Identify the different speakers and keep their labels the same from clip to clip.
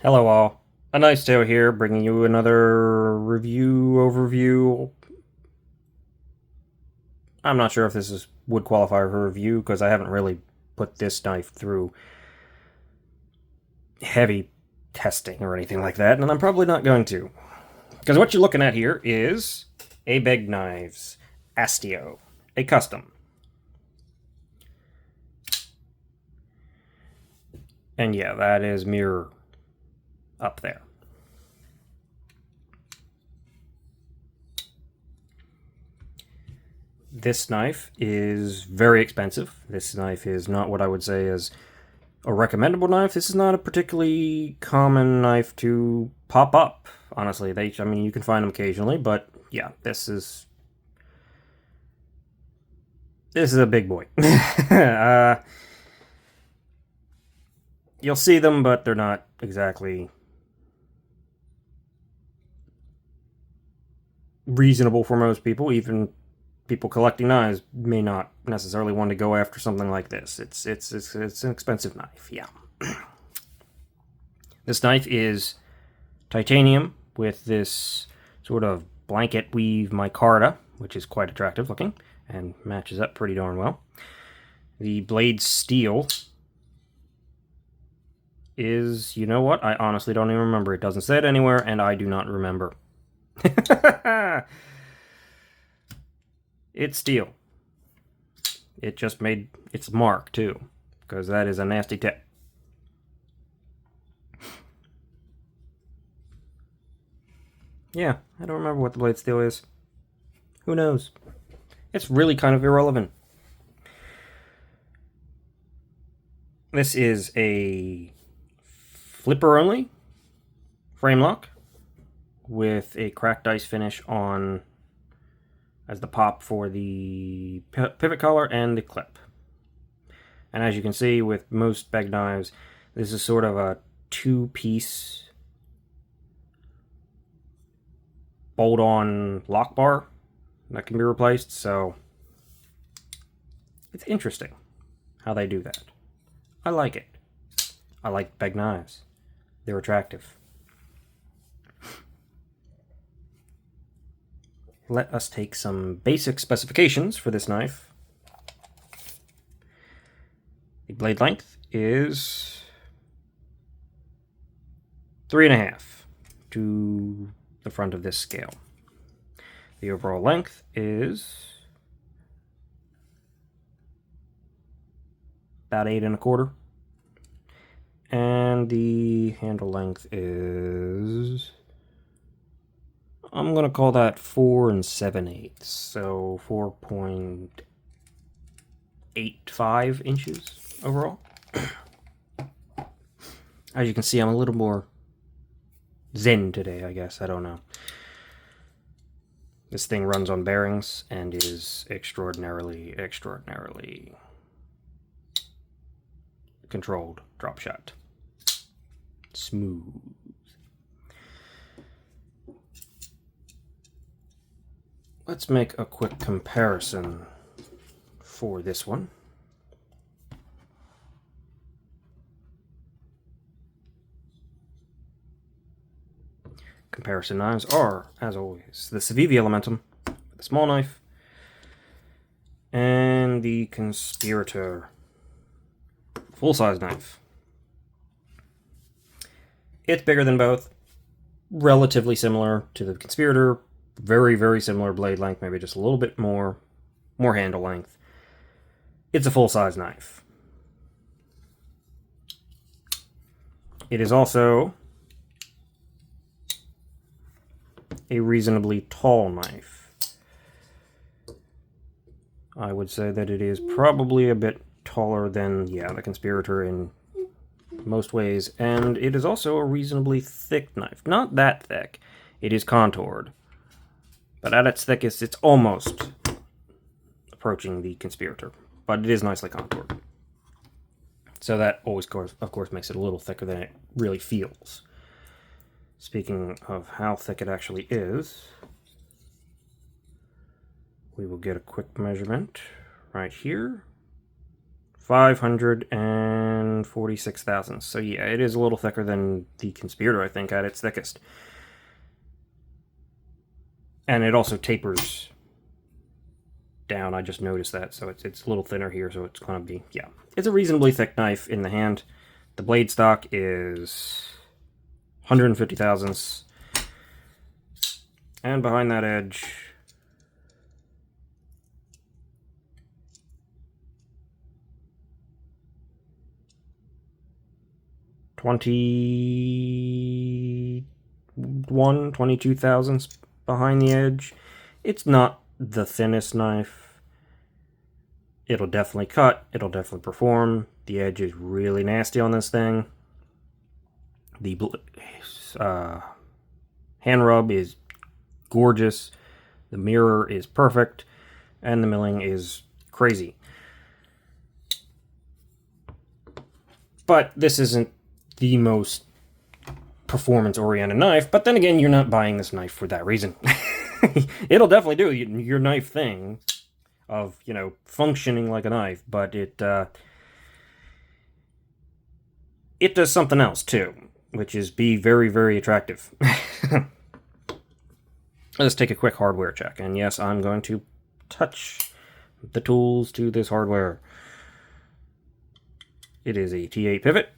Speaker 1: Hello all, Astio here, bringing you another review overview. I'm not sure if would qualify for a review because I haven't really put this knife through heavy testing or anything like that, and I'm probably not going to. Because what you're looking at here is a Begg Knives Astio, a custom. And yeah, that is mirror up there. This knife is very expensive. This knife is not what I would say is a recommendable knife. This is not a particularly common knife to pop up. Honestly, I mean, you can find them occasionally, but yeah, this is a big boy. You'll see them, but they're not exactly reasonable for most people. Even people collecting knives may not necessarily want to go after something like this. It's an expensive knife, yeah. This knife is titanium with this sort of blanket weave micarta, which is quite attractive looking and matches up pretty darn well. The blade steel is, you know what? I honestly don't even remember. It doesn't say it anywhere, and I do not remember. It's steel. It just made its mark, too, because that is a nasty tip. Yeah, I don't remember what the blade steel is. Who knows? It's really kind of irrelevant. This is a flipper only frame lock with a cracked ice finish on as the pop for the pivot collar and the clip. And as you can see with most Begg knives, this is sort of a two-piece bolt-on lock bar that can be replaced, so it's interesting how they do that. I like it. I like Begg knives. They're attractive. Let us take some basic specifications for this knife. The blade length is 3.5 to the front of this scale. The overall length is about 8.25, and the handle length is, I'm going to call that 4 7/8, so 4.85 inches overall. As you can see, I'm a little more zen today, I guess. I don't know. This thing runs on bearings and is extraordinarily controlled drop shot. Smooth. Let's make a quick comparison for this one. Comparison knives are, as always, the Civivi Elementum, the small knife, and the Conspirator full-size knife. It's bigger than both, relatively similar to the Conspirator, very similar blade length, maybe just a little bit more handle length. It's a full-size knife. It is also a reasonably tall knife. I would say that it is probably a bit taller than, yeah, the Conspirator in most ways, and it is also a reasonably thick knife. Not that thick. It is contoured, but at its thickest, it's almost approaching the Conspirator, but it is nicely contoured. So that always, of course, makes it a little thicker than it really feels. Speaking of how thick it actually is, we will get a quick measurement right here. 546 thousandths. So yeah, it is a little thicker than the Conspirator, I think, at its thickest. And it also tapers down. I just noticed that, so it's a little thinner here, so it's going to be, yeah. It's a reasonably thick knife in the hand. The blade stock is 150 thousandths. And behind that edge, $22 thousandths behind the edge. It's not the thinnest knife. It'll definitely cut. It'll definitely perform. The edge is really nasty on this thing. The hand rub is gorgeous. The mirror is perfect. And the milling is crazy. But this isn't the most performance-oriented knife. But then again, you're not buying this knife for that reason. It'll definitely do your knife thing of, you know, functioning like a knife, but it does something else too, which is be very, very attractive. Let's take a quick hardware check, and yes, I'm going to touch the tools to this hardware. It is a T8 pivot.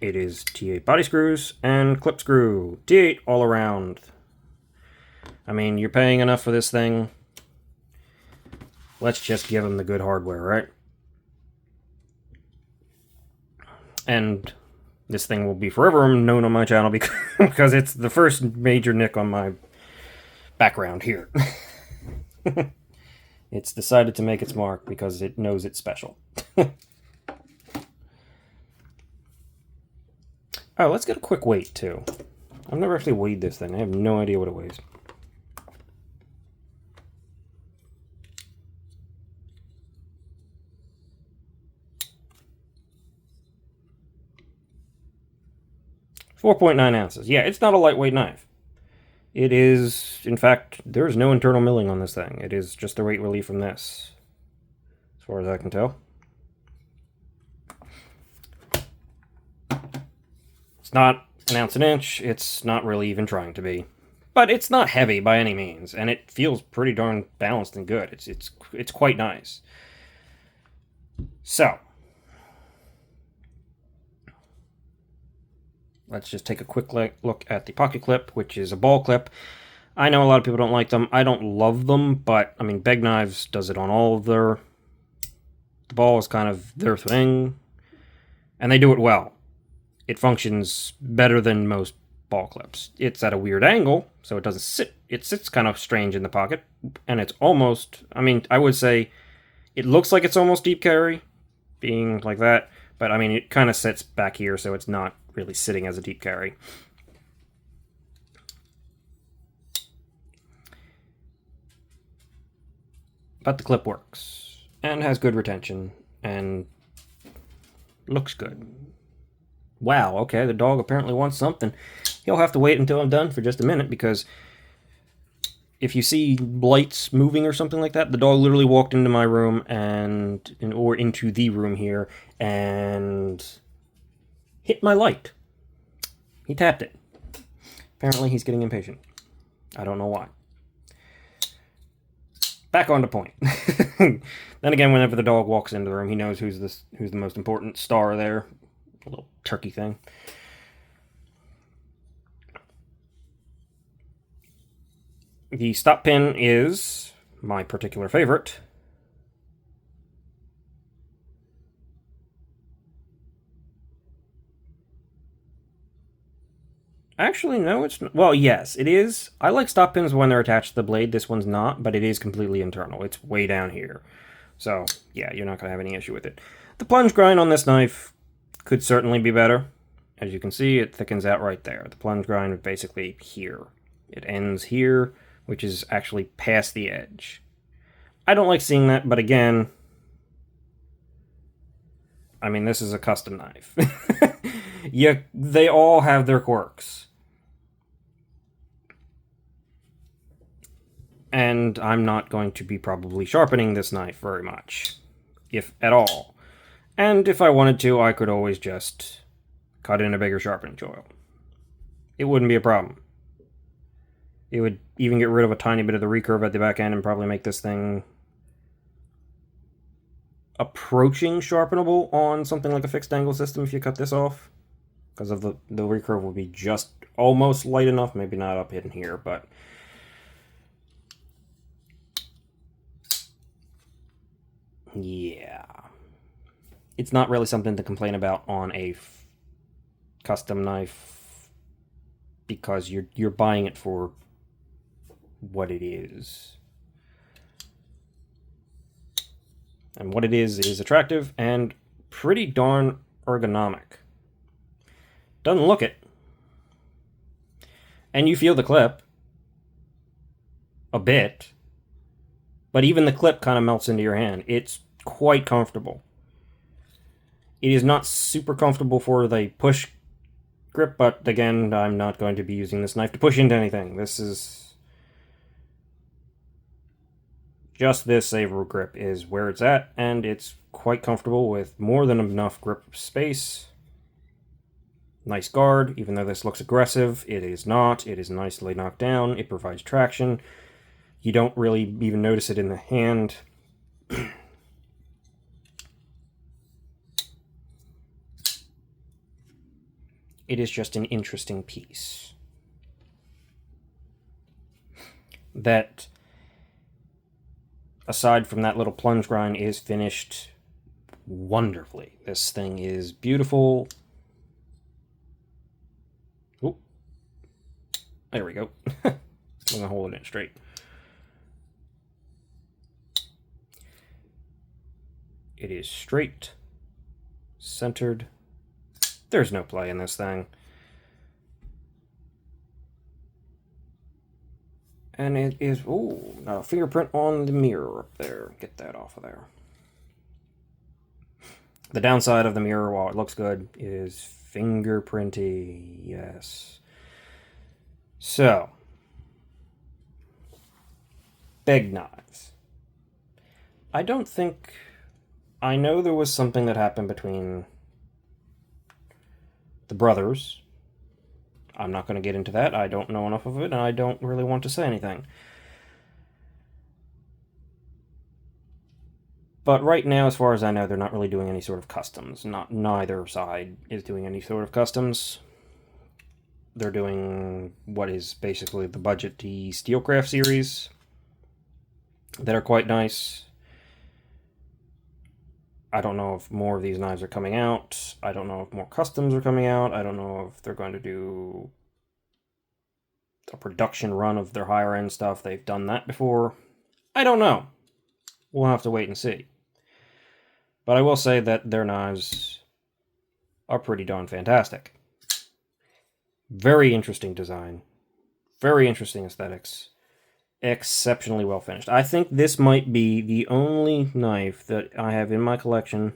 Speaker 1: It is T8 body screws and clip screw. T8 all around. I mean, you're paying enough for this thing. Let's just give them the good hardware, right? And this thing will be forever known on my channel because it's the first major nick on my background here. It's decided to make its mark because it knows it's special. Oh, let's get a quick weight, too. I've never actually weighed this thing. I have no idea what it weighs. 4.9 ounces. Yeah, it's not a lightweight knife. It is, in fact, there's no internal milling on this thing. It is just the weight relief from this, as far as I can tell. It's not an ounce an inch. It's not really even trying to be. But it's not heavy by any means, and it feels pretty darn balanced and good. It's quite nice. So, let's just take a quick look at the pocket clip, which is a ball clip. I know a lot of people don't like them. I don't love them, but, I mean, Begg Knives does it on all of their... The ball is kind of their thing, and they do it well. It functions better than most ball clips. It's at a weird angle, so it doesn't sit. It sits kind of strange in the pocket, and it's almost... I mean, I would say it looks like it's almost deep carry, being like that, but, I mean, it kind of sits back here, so it's not really sitting as a deep carry. But the clip works, and has good retention, and looks good. Wow, okay, the dog apparently wants something. He'll have to wait until I'm done for just a minute, because if you see lights moving or something like that, the dog literally walked into my room or into the room here and hit my light. He tapped it. Apparently he's getting impatient. I don't know why. Back on to point. Then again, whenever the dog walks into the room, he knows who's the most important star there. A little turkey thing. The stop pin is my particular favorite. Actually, no, it's not. Well, yes, it is. I like stop pins when they're attached to the blade. This one's not, but it is completely internal. It's way down here. So, yeah, you're not going to have any issue with it. The plunge grind on this knife could certainly be better. As you can see, it thickens out right there. The plunge grind is basically here. It ends here, which is actually past the edge. I don't like seeing that, but again, I mean, this is a custom knife. Yeah, they all have their quirks. And I'm not going to be probably sharpening this knife very much, if at all. And if I wanted to, I could always just cut in a bigger sharpening choil. It wouldn't be a problem. It would even get rid of a tiny bit of the recurve at the back end and probably make this thing approaching sharpenable on something like a fixed angle system if you cut this off. Because of the recurve would be just almost light enough, maybe not up in here, but yeah. It's not really something to complain about on a custom knife because you're buying it for what it is. And what it is attractive and pretty darn ergonomic. Doesn't look it. And you feel the clip a bit, but even the clip kind of melts into your hand. It's quite comfortable. It is not super comfortable for the push grip, but again, I'm not going to be using this knife to push into anything. This is just this Aggro grip is where it's at, and it's quite comfortable with more than enough grip space. Nice guard, even though this looks aggressive, it is not. It is nicely knocked down. It provides traction. You don't really even notice it in the hand. It is just an interesting piece that, aside from that little plunge grind, is finished wonderfully. This thing is beautiful. Oop. There we go. I'm gonna hold it straight. It is straight, centered. There's no play in this thing. And it is, ooh, got a fingerprint on the mirror up there. Get that off of there. The downside of the mirror, while it looks good, is fingerprinty. Yes. So, Begg knives. I don't think, I know there was something that happened between the brothers. I'm not going to get into that. I don't know enough of it, and I don't really want to say anything. But right now, as far as I know, they're not really doing any sort of customs. Neither side is doing any sort of customs. They're doing what is basically the budget-y Steelcraft series that are quite nice. I don't know if more of these knives are coming out. I don't know if more customs are coming out. I don't know if they're going to do a production run of their higher end stuff. They've done that before. I don't know. We'll have to wait and see. But I will say that their knives are pretty darn fantastic. Very interesting design. Very interesting aesthetics. Exceptionally well finished. I think this might be the only knife that I have in my collection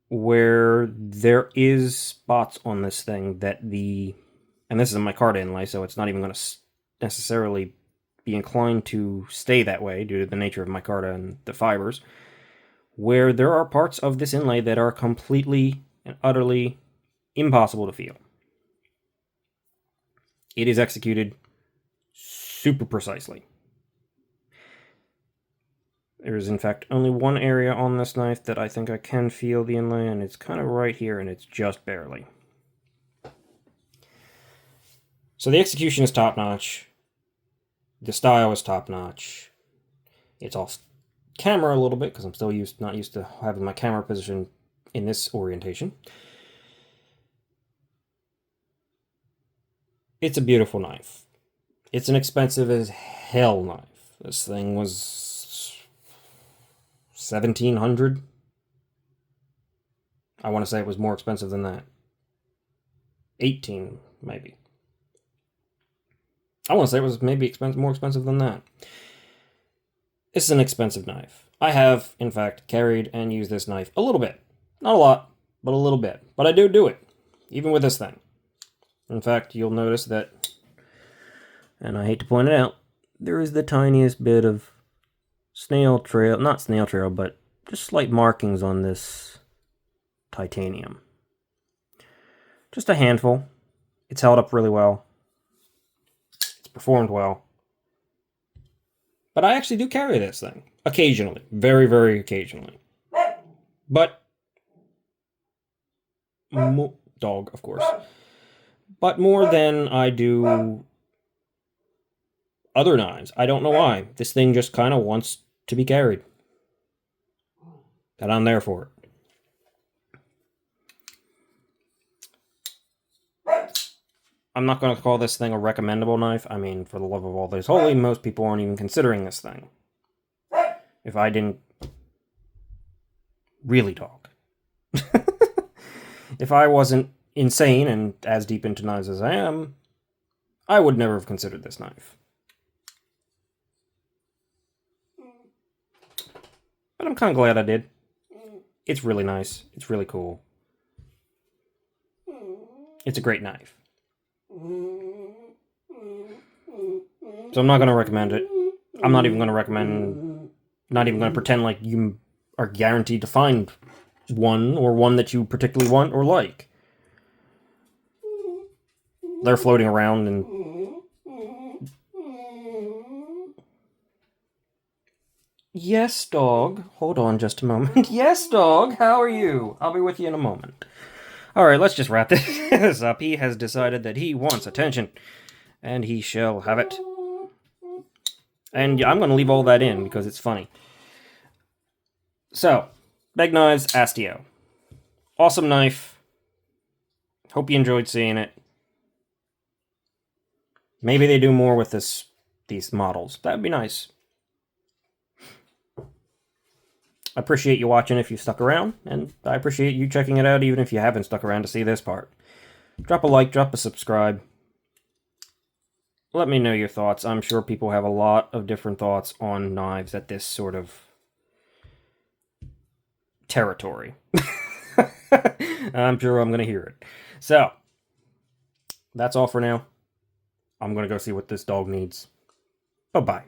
Speaker 1: where there is spots on this thing that and this is a micarta inlay, so it's not even going to necessarily be inclined to stay that way due to the nature of micarta and the fibers, where there are parts of this inlay that are completely and utterly impossible to feel. It is executed super precisely. There is, in fact, only one area on this knife that I think I can feel the inlay, and it's kind of right here, and it's just barely. So the execution is top-notch. The style is top-notch. It's off camera a little bit, because I'm still not used to having my camera position in this orientation. It's a beautiful knife. It's an expensive as hell knife. This thing was $1,700. I want to say it was more expensive than that. 18, maybe. I want to say it was maybe more expensive than that. It's an expensive knife. I have, in fact, carried and used this knife a little bit. Not a lot, but a little bit. But I do it, even with this thing. In fact, you'll notice that, and I hate to point it out, there is the tiniest bit of snail trail, not snail trail, but just slight markings on this titanium. Just a handful. It's held up really well. It's performed well. But I actually do carry this thing. Occasionally. Very, very occasionally. But... dog, of course. But more than I do other knives. I don't know why. This thing just kind of wants to be carried. And I'm there for it. I'm not going to call this thing a recommendable knife. I mean, for the love of all that is holy, most people aren't even considering this thing. If I didn't... Really, dog. If I wasn't insane and as deep into knives as I am, I would never have considered this knife. But I'm kind of glad I did. It's really nice. It's really cool. It's a great knife. So I'm not going to recommend it. I'm not even going to recommend... Not even going to pretend like you are guaranteed to find one, or one that you particularly want or like. They're floating around and... Yes, dog. Hold on just a moment. Yes, dog. How are you? I'll be with you in a moment. Alright, let's just wrap this up. He has decided that he wants attention. And he shall have it. And I'm going to leave all that in because it's funny. So, Begg Knives Astio. Awesome knife. Hope you enjoyed seeing it. Maybe they do more with these models. That would be nice. I appreciate you watching if you stuck around, and I appreciate you checking it out even if you haven't stuck around to see this part. Drop a like, drop a subscribe. Let me know your thoughts. I'm sure people have a lot of different thoughts on knives at this sort of territory. I'm sure I'm going to hear it. So, that's all for now. I'm going to go see what this dog needs. Bye-bye.